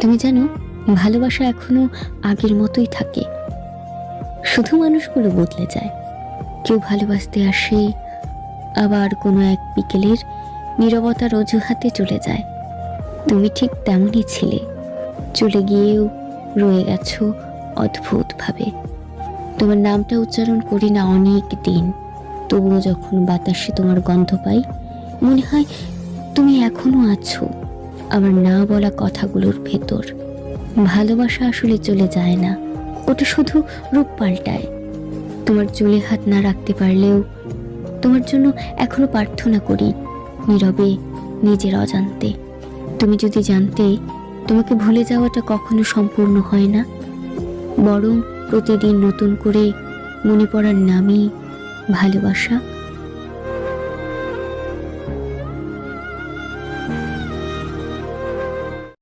তুমি জানো, ভালোবাসা এখনো আগের মতোই থাকে, শুধু মানুষগুলো বদলে যায়। কেউ ভালোবাসতে আসে, আবার কোনো এক বিকেলের নীরবতার অজুহাতে চলে যায়। তুমি ঠিক তেমনই ছিলে, চলে গিয়েও রয়ে গেছো অদ্ভুতভাবে। তোমার নামটা উচ্চারণ করি না অনেক দিন, তবুও যখন বাতাসে তোমার গন্ধ পাই, মনে হয় তুমি এখনো আছো আমার না বলা কথাগুলোর ভেতর। ভালোবাসা আসলে চলে যায় না, ওটা শুধু রূপ পাল্টায়। তোমার চুলে হাত না রাখতে পারলেও তোমার জন্য এখনো প্রার্থনা করি, নীরবে, নিজের অজান্তে। তুমি যদি জানতে, তোমাকে ভুলে যাওয়াটা কখনো সম্পূর্ণ হয় না, বরং প্রতিদিন নতুন করে মনে পড়ার নামই ভালোবাসা।